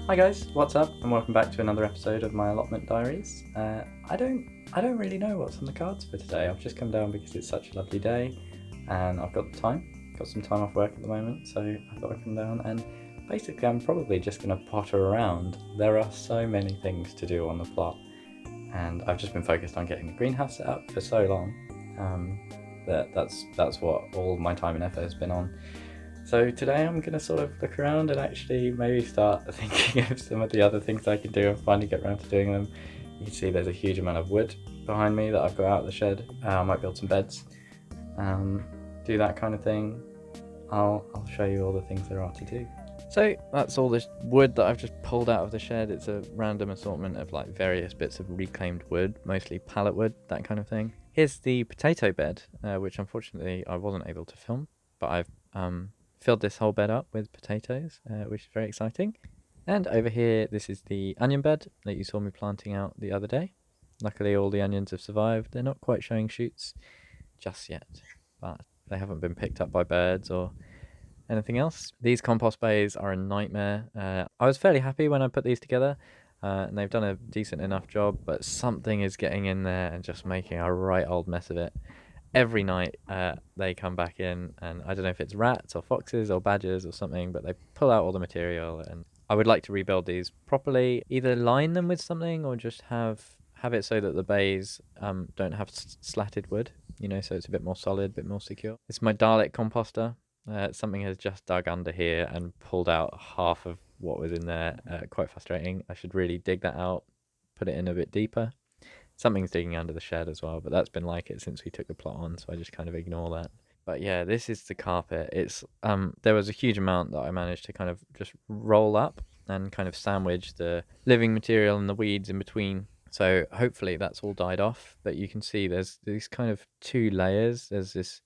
Hi guys, what's up? And welcome back to another episode of my Allotment Diaries. I don't really know what's on the cards for today. I've just come down because it's such a lovely day, and I've got the time. Got some time off work at the moment, so I thought I'd come down and basically I'm probably just going to potter around. There are so many things to do on the plot, and I've just been focused on getting the greenhouse set up for so long that's what all my time and effort has been on. So today I'm going to sort of look around and actually maybe start thinking of some of the other things I can do and finally get around to doing them. You can see there's a huge amount of wood behind me that I've got out of the shed. I might build some beds, do that kind of thing. I'll show you all the things there are to do. So that's all this wood that I've just pulled out of the shed. It's a random assortment of like various bits of reclaimed wood, mostly pallet wood, that kind of thing. Here's the potato bed, which unfortunately I wasn't able to film, but I've filled this whole bed up with potatoes, which is very exciting. And over here, this is the onion bed that you saw me planting out the other day. Luckily, all the onions have survived. They're not quite showing shoots just yet, but they haven't been picked up by birds or anything else. These compost bays are a nightmare. I was fairly happy when I put these together, and they've done a decent enough job, but something is getting in there and just making a right old mess of it. Every night they come back in, and I don't know if it's rats or foxes or badgers or something, but they pull out all the material. And I would like to rebuild these properly, either line them with something or just have it so that the bays don't have slatted wood, you know, so it's a bit more solid, a bit more secure. It's my Dalek composter. Something has just dug under here and pulled out half of what was in there. Quite frustrating. I should really dig that out, put it in a bit deeper. Something's digging under the shed as well, but that's been like it since we took the plot on, so I just kind of ignore that. But yeah, this is the carpet. It's there was a huge amount that I managed to kind of just roll up and kind of sandwich the living material and the weeds in between. So hopefully that's all died off, but you can see there's these kind of two layers. There's this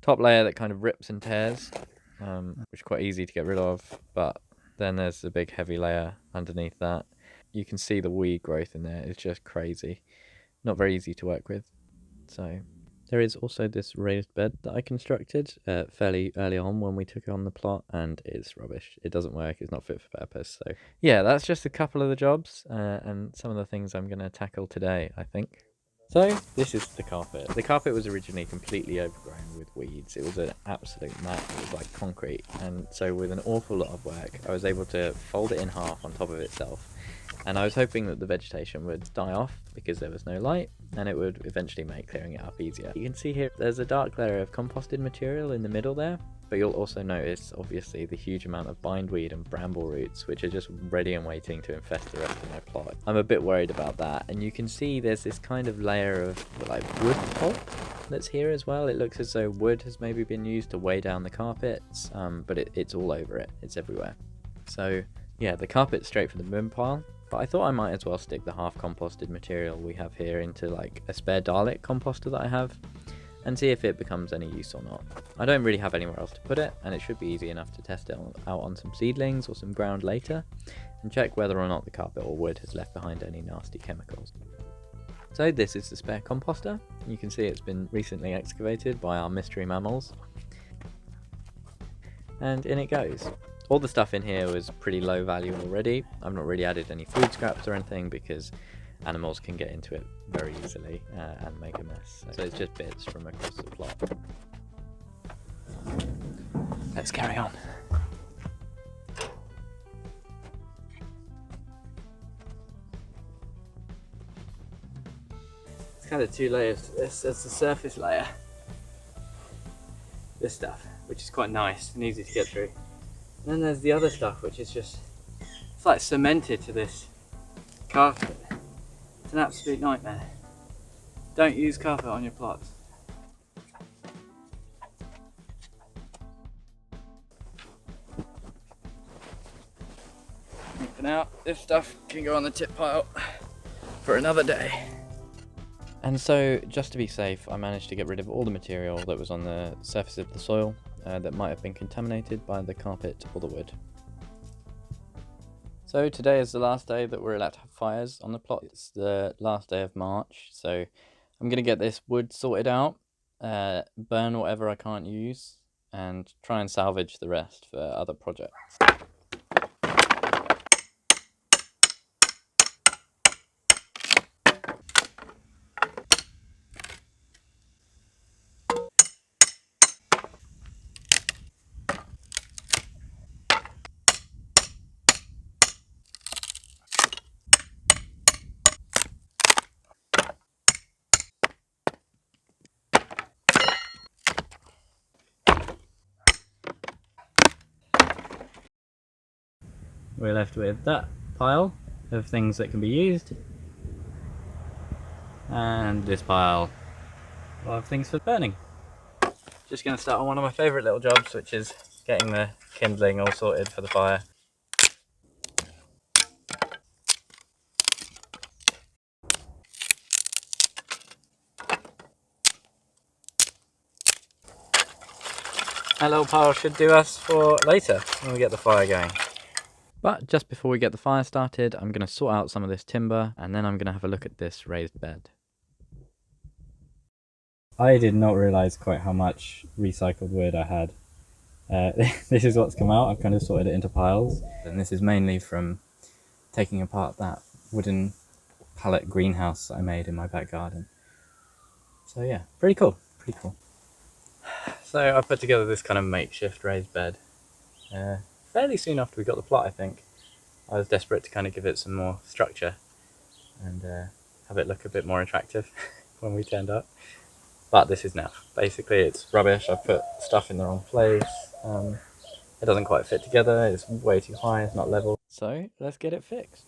top layer that kind of rips and tears, which is quite easy to get rid of, but then there's the big heavy layer underneath that. You can see the weed growth in there. It's just crazy. Not very easy to work with. So there is also this raised bed that I constructed fairly early on when we took on the plot, and it's rubbish. It doesn't work. It's not fit for purpose. So yeah, that's just a couple of the jobs and some of the things I'm going to tackle today, I think. So this is the carpet. The carpet was originally completely overgrown with weeds. It was an absolute mat. It was like concrete. And so with an awful lot of work, I was able to fold it in half on top of itself. And I was hoping that the vegetation would die off because there was no light, and it would eventually make clearing it up easier. You can see here there's a dark layer of composted material in the middle there, but you'll also notice obviously the huge amount of bindweed and bramble roots which are just ready and waiting to infest the rest of my plot. I'm a bit worried about that, and you can see there's this kind of layer of like wood pulp that's here as well. It looks as though wood has maybe been used to weigh down the carpets, but it's all over it. It's everywhere. So yeah, the carpet's straight for the bin pile. But I thought I might as well stick the half composted material we have here into like a spare Dalek composter that I have and see if it becomes any use or not. I don't really have anywhere else to put it, and it should be easy enough to test it out on some seedlings or some ground later and check whether or not the carpet or wood has left behind any nasty chemicals. So this is the spare composter. You can see it's been recently excavated by our mystery mammals. And in it goes. All the stuff in here was pretty low value already. I've not really added any food scraps or anything because animals can get into it very easily and make a mess. So it's just bits from across the plot. Let's carry on. It's kind of two layers to this. There's the surface layer. This stuff, which is quite nice and easy to get through. And then there's the other stuff, which is just, it's like cemented to this carpet. It's an absolute nightmare. Don't use carpet on your plots. For now, this stuff can go on the tip pile for another day. And so, just to be safe, I managed to get rid of all the material that was on the surface of the soil that might have been contaminated by the carpet or the wood. So today is the last day that we're allowed to have fires on the plot. It's the last day of March, so I'm going to get this wood sorted out, burn whatever I can't use, and try and salvage the rest for other projects. we're left with that pile of things that can be used, and this pile of things for burning. Just going to start on one of my favourite little jobs, which is getting the kindling all sorted for the fire. That little pile should do us for later when we get the fire going. But just before we get the fire started, I'm going to sort out some of this timber, and then I'm going to have a look at this raised bed. I did not realise quite how much recycled wood I had. This is what's come out. I've kind of sorted it into piles, and this is mainly from taking apart that wooden pallet greenhouse I made in my back garden. So yeah, pretty cool, pretty cool. So I put together this kind of makeshift raised bed fairly soon after we got the plot, I think. I was desperate to kind of give it some more structure and have it look a bit more attractive when we turned up. But this is now. Basically it's rubbish. I've put stuff in the wrong place. It doesn't quite fit together. It's way too high. It's not level. So let's get it fixed.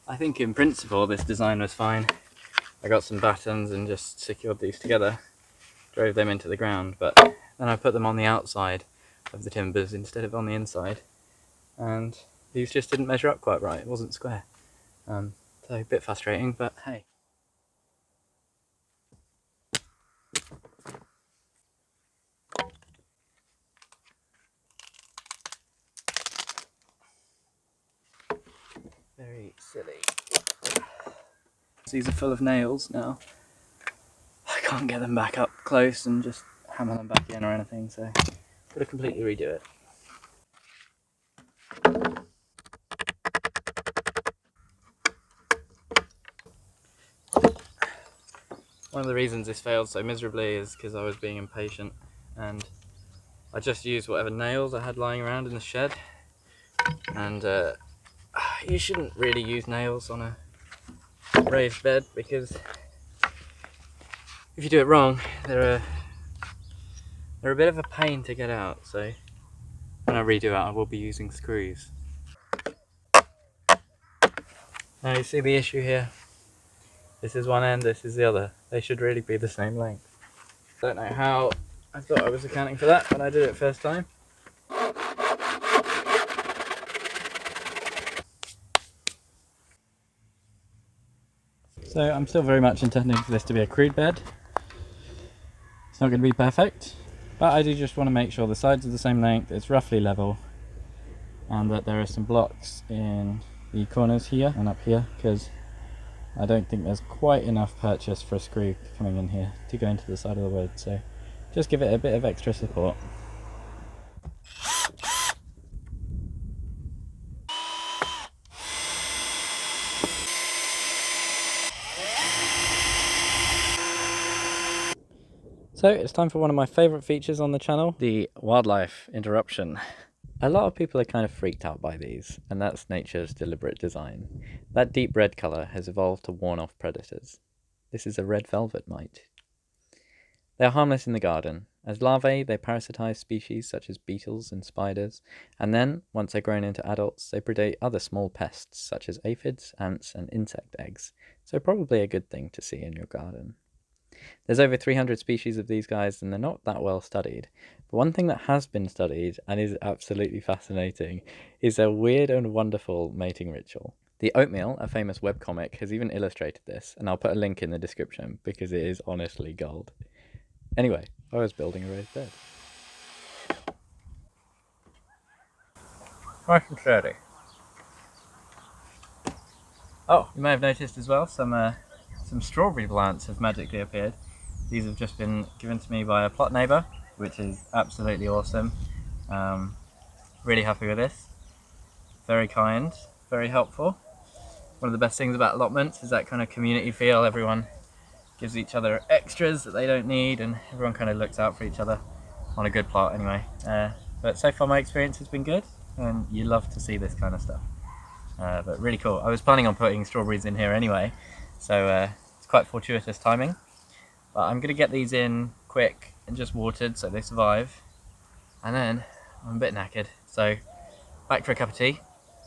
I think in principle this design was fine. I got some battens and just secured these together, drove them into the ground, but then I put them on the outside of the timbers instead of on the inside, and these just didn't measure up quite right. It wasn't square. So a bit frustrating, but hey. Very silly. These are full of nails now. I can't get them back up close and just hammer them back in or anything, so I've got to completely redo it. One of the reasons this failed so miserably is because I was being impatient and I just used whatever nails I had lying around in the shed, and you shouldn't really use nails on a raised bed because if you do it wrong they're a bit of a pain to get out, so when I redo it I will be using screws. Now you see the issue here? This is one end, this is the other. They should really be the same length. Don't know how I thought I was accounting for that when I did it first time. So I'm still very much intending for this to be a crude bed. It's not going to be perfect, but I do just want to make sure the sides are the same length, it's roughly level, and that there are some blocks in the corners here and up here, because I don't think there's quite enough purchase for a screw coming in here to go into the side of the wood, so just give it a bit of extra support. So it's time for one of my favourite features on the channel, the wildlife interruption. A lot of people are kind of freaked out by these, and that's nature's deliberate design. That deep red colour has evolved to warn off predators. This is a red velvet mite. They are harmless in the garden. As larvae, they parasitise species such as beetles and spiders, and then, once they're grown into adults, they predate other small pests such as aphids, ants, and insect eggs, so probably a good thing to see in your garden. There's over 300 species of these guys, and they're not that well studied. But one thing that has been studied, and is absolutely fascinating, is their weird and wonderful mating ritual. The Oatmeal, a famous webcomic, has even illustrated this, and I'll put a link in the description because it is honestly gold. Anyway, I was building a raised bed. Nice and sturdy. Oh, you may have noticed as well some strawberry plants have magically appeared. These have just been given to me by a plot neighbour, which is absolutely awesome. Really happy with this. Very kind, very helpful. One of the best things about allotments is that kind of community feel. Everyone gives each other extras that they don't need, and everyone kind of looks out for each other. on a good plot anyway. But so far my experience has been good, and you love to see this kind of stuff. But really cool. I was planning on putting strawberries in here anyway, so it's quite fortuitous timing. But I'm going to get these in quick and just watered so they survive. And then I'm a bit knackered, so back for a cup of tea,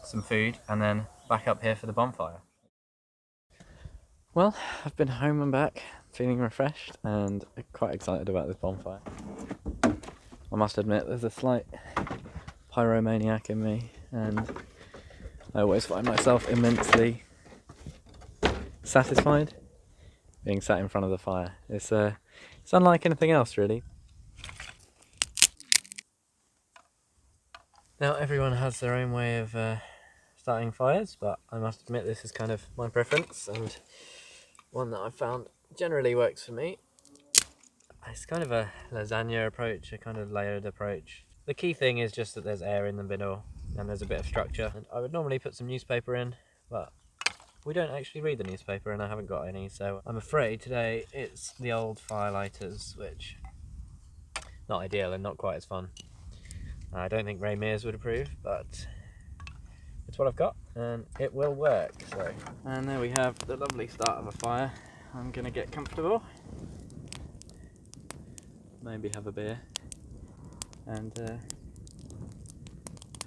some food, and then back up here for the bonfire. Well, I've been home and back, feeling refreshed and quite excited about this bonfire. I must admit there's a slight pyromaniac in me, and I always find myself immensely satisfied being sat in front of the fire. It's unlike anything else really. Now everyone has their own way of starting fires, but I must admit this is kind of my preference, and one that I've found generally works for me. It's kind of a lasagna approach, a kind of layered approach. The key thing is just that there's air in the middle and there's a bit of structure. And I would normally put some newspaper in, but we don't actually read the newspaper and I haven't got any, so I'm afraid today it's the old fire lighters, which not ideal and not quite as fun. I don't think Ray Mears would approve, but it's what I've got and it will work. So, and there we have the lovely start of a fire. I'm gonna get comfortable, maybe have a beer, and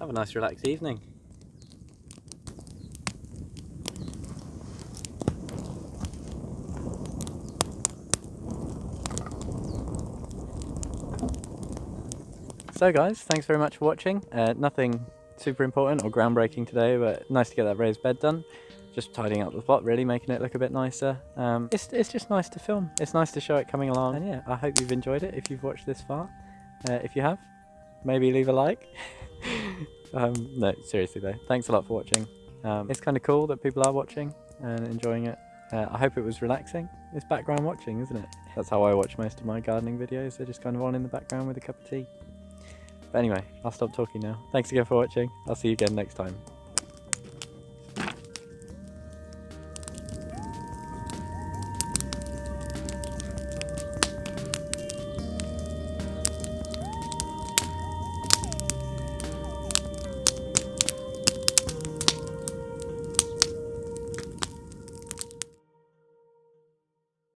have a nice relaxed evening. So guys, thanks very much for watching. Nothing super important or groundbreaking today, but nice to get that raised bed done. Just tidying up the spot really, making it look a bit nicer. It's just nice to film. It's nice to show it coming along. And yeah, I hope you've enjoyed it if you've watched this far. If you have, maybe leave a like. No, seriously though, thanks a lot for watching. It's kind of cool that people are watching and enjoying it. I hope it was relaxing. It's background watching, isn't it? That's how I watch most of my gardening videos. They're just kind of on in the background with a cup of tea. But anyway, I'll stop talking now. Thanks again for watching. I'll see you again next time.